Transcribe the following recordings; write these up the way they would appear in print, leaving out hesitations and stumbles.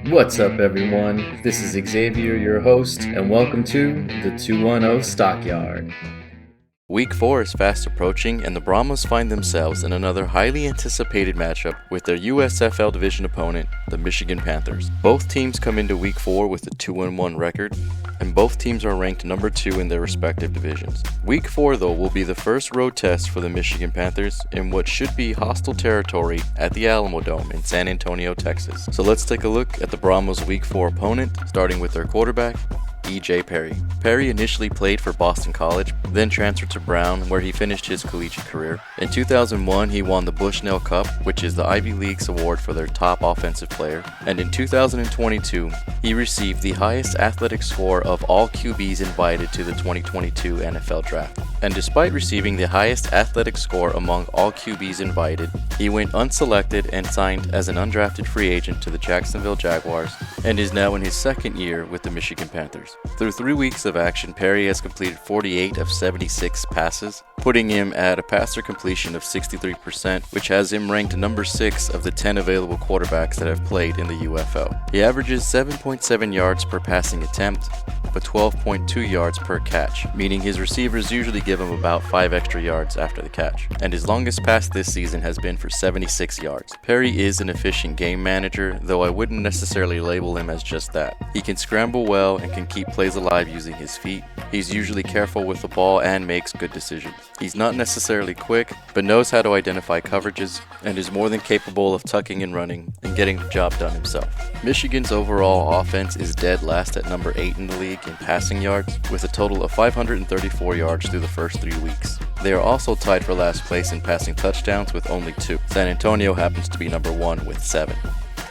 What's up, everyone? This is Xavier, your host, and welcome to the 210 Stockyard. Week 4 is fast approaching, and the Brahmas find themselves in another highly anticipated matchup with their USFL division opponent, the Michigan Panthers. Both teams come into Week 4 with a 2-1 record, and both teams are ranked number 2 in their respective divisions. Week 4, though, will be the first road test for the Michigan Panthers in what should be hostile territory at the Alamo Dome in San Antonio, Texas. So let's take a look at the Brahmas' Week 4 opponent, starting with their quarterback, E.J. Perry. Perry initially played for Boston College, then transferred to Brown, where he finished his collegiate career. In 2001, he won the Bushnell Cup, which is the Ivy League's award for their top offensive player. And in 2022, he received the highest athletic score of all QBs invited to the 2022 NFL Draft. And despite receiving the highest athletic score among all QBs invited, he went unselected and signed as an undrafted free agent to the Jacksonville Jaguars, and is now in his second year with the Michigan Panthers. Through 3 weeks of action, Perry has completed 48 of 76 passes, putting him at a passer completion of 63%, which has him ranked number 6 of the 10 available quarterbacks that have played in the UFL. He averages 7.7 yards per passing attempt, but 12.2 yards per catch, meaning his receivers usually give him about 5 extra yards after the catch. And his longest pass this season has been for 76 yards. Perry is an efficient game manager, though I wouldn't necessarily label him as just that. He can scramble well and can keep plays alive using his feet. He's usually careful with the ball and makes good decisions. He's not necessarily quick, but knows how to identify coverages and is more than capable of tucking and running and getting the job done himself. Michigan's overall offense is dead last at number 8 in the league in passing yards, with a total of 534 yards through the first 3 weeks. They are also tied for last place in passing touchdowns with only 2. San Antonio happens to be number 1 with 7.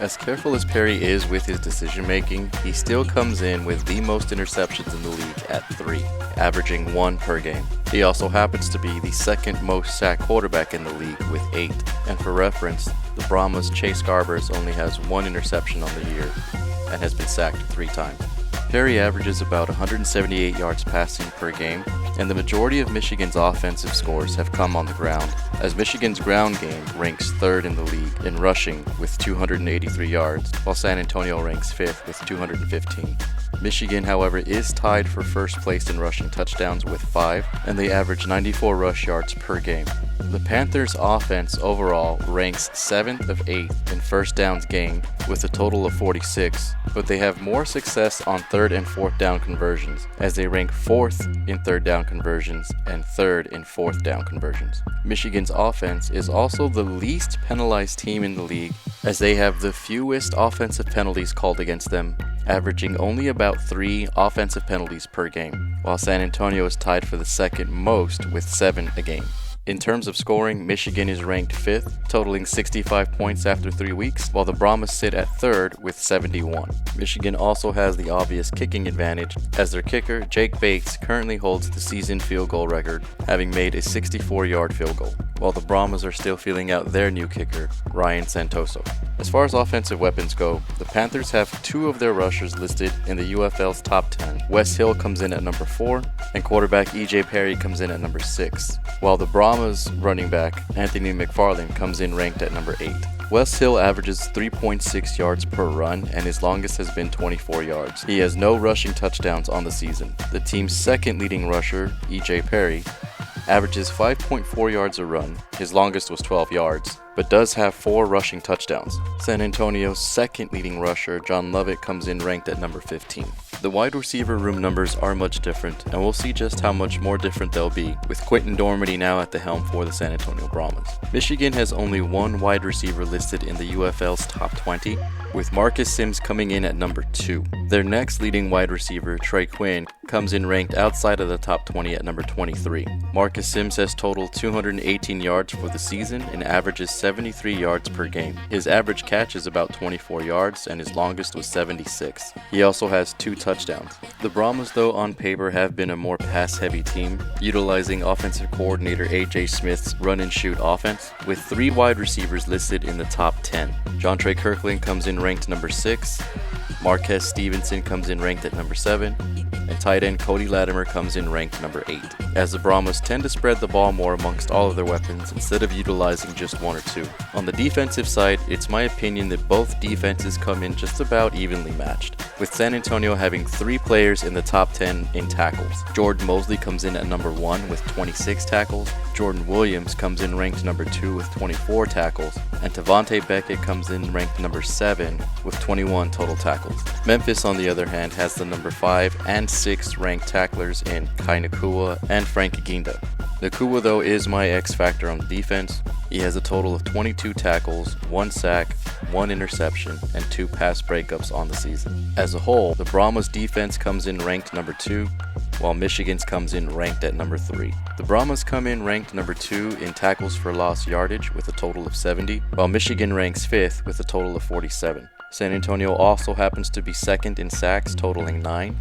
As careful as Perry is with his decision making, he still comes in with the most interceptions in the league at 3, averaging 1 per game. He also happens to be the second most sacked quarterback in the league with 8. And for reference, the Brahmas' Chase Garbers only has 1 interception on the year and has been sacked 3 times. Perry averages about 178 yards passing per game, and the majority of Michigan's offensive scores have come on the ground, as Michigan's ground game ranks 3rd in the league in rushing with 283 yards, while San Antonio ranks 5th with 215. Michigan, however, is tied for first place in rushing touchdowns with 5, and they average 94 rush yards per game. The Panthers' offense overall ranks 7th of 8th in first downs gained with a total of 46, but they have more success on 3rd and 4th down conversions, as they rank 4th in 3rd down conversions and 3rd in 4th down conversions. Michigan's offense is also the least penalized team in the league, as they have the fewest offensive penalties called against them, averaging only about 3 offensive penalties per game, while San Antonio is tied for the second most with 7 a game. In terms of scoring, Michigan is ranked 5th, totaling 65 points after 3 weeks, while the Brahmas sit at 3rd with 71. Michigan also has the obvious kicking advantage, as their kicker, Jake Bates, currently holds the season field goal record, having made a 64-yard field goal, while the Brahmas are still feeling out their new kicker, Ryan Santoso. As far as offensive weapons go, the Panthers have 2 of their rushers listed in the UFL's top 10. Wes Hill comes in at number 4, and quarterback E.J. Perry comes in at number 6, while the Brahmas running back, Anthony McFarland, comes in ranked at number 8. Wes Hill averages 3.6 yards per run, and his longest has been 24 yards. He has no rushing touchdowns on the season. The team's second leading rusher, E.J. Perry, averages 5.4 yards a run. His longest was 12 yards, but does have 4 rushing touchdowns. San Antonio's second leading rusher, John Lovett, comes in ranked at number 15. The wide receiver room numbers are much different, and we'll see just how much more different they'll be, with Quentin Dormady now at the helm for the San Antonio Brahmas. Michigan has only 1 wide receiver listed in the UFL's top 20, with Marcus Sims coming in at number 2. Their next leading wide receiver, Trey Quinn, comes in ranked outside of the top 20 at number 23. Marcus Sims has totaled 218 yards for the season and averages 73 yards per game. His average catch is about 24 yards, and his longest was 76. He also has 2 touchdowns. The Brahmas, though, on paper have been a more pass-heavy team, utilizing offensive coordinator A.J. Smith's run-and-shoot offense, with 3 wide receivers listed in the top 10. Jontre Kirkland comes in ranked number 6, Marquez Stevenson comes in ranked at number 7, and tight end Cody Latimer comes in ranked number 8, as the Brahmas tend to spread the ball more amongst all of their weapons instead of utilizing just one or two. On the defensive side, it's my opinion that both defenses come in just about evenly matched, with San Antonio having 3 players in the top 10 in tackles. Jordan Mosley comes in at number 1 with 26 tackles, Jordan Williams comes in ranked number 2 with 24 tackles, and Tavante Beckett comes in ranked number 7 with 21 total tackles. Memphis, on the other hand, has the number 5 and 6 ranked tacklers in Kai Nakua and Frank Aginda. Nakua, though, is my X factor on defense. He has a total of 22 tackles, 1 sack, 1 interception, and 2 pass breakups on the season. As a whole, the Brahmas defense comes in ranked number 2, while Michigan's comes in ranked at number 3. The Brahmas come in ranked number 2 in tackles for loss yardage with a total of 70, while Michigan ranks 5th with a total of 47. San Antonio also happens to be 2nd in sacks, totaling 9,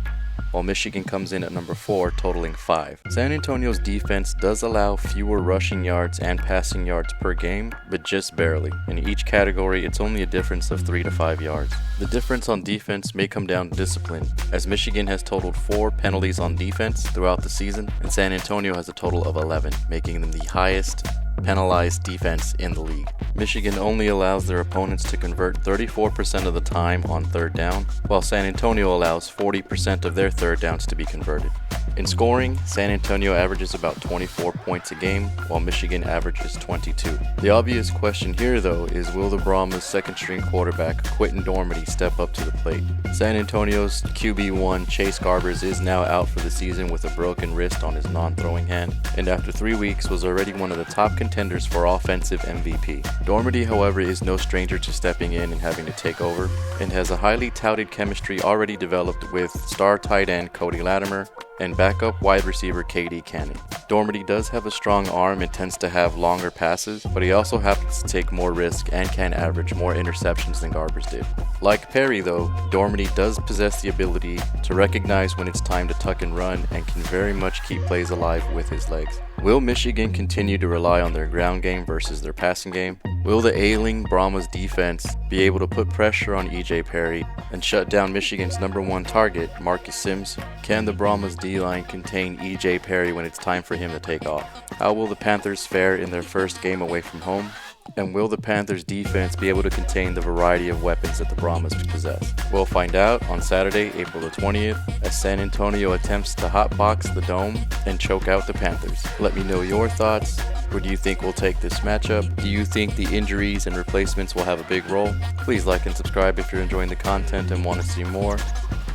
while Michigan comes in at number 4, totaling 5. San Antonio's defense does allow fewer rushing yards and passing yards per game, but just barely. In each category, it's only a difference of 3 to 5 yards. The difference on defense may come down to discipline, as Michigan has totaled 4 penalties on defense throughout the season, and San Antonio has a total of 11, making them the highest penalized defense in the league. Michigan only allows their opponents to convert 34% of the time on third down, while San Antonio allows 40% of their third downs to be converted. In scoring, San Antonio averages about 24 points a game, while Michigan averages 22. The obvious question here, though, is will the Brahmas' second-string quarterback Quentin Dormady step up to the plate? San Antonio's QB1 Chase Garbers is now out for the season with a broken wrist on his non-throwing hand, and after 3 weeks was already one of the top contenders for offensive MVP. Dormady, however, is no stranger to stepping in and having to take over, and has a highly touted chemistry already developed with star tight end Cody Latimer and backup wide receiver KD Cannon. Dormady does have a strong arm and tends to have longer passes, but he also happens to take more risk and can average more interceptions than Garbers did. Like Perry, though, Dormady does possess the ability to recognize when it's time to tuck and run and can very much keep plays alive with his legs. Will Michigan continue to rely on their ground game versus their passing game? Will the ailing Brahmas defense be able to put pressure on EJ Perry and shut down Michigan's number 1 target, Marcus Sims? Can the Brahmas D-line contain EJ Perry when it's time for him to take off? How will the Panthers fare in their first game away from home? And will the Panthers defense be able to contain the variety of weapons that the Brahmas possess? We'll find out on Saturday, April the 20th, as San Antonio attempts to hotbox the Dome and choke out the Panthers. Let me know your thoughts. Who do you think will take this matchup? Do you think the injuries and replacements will have a big role? Please like and subscribe if you're enjoying the content and want to see more.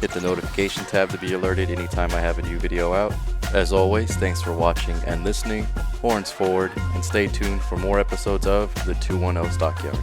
Hit the notification tab to be alerted anytime I have a new video out. As always, thanks for watching and listening. Horns forward, and stay tuned for more episodes of the 210 Stockyard.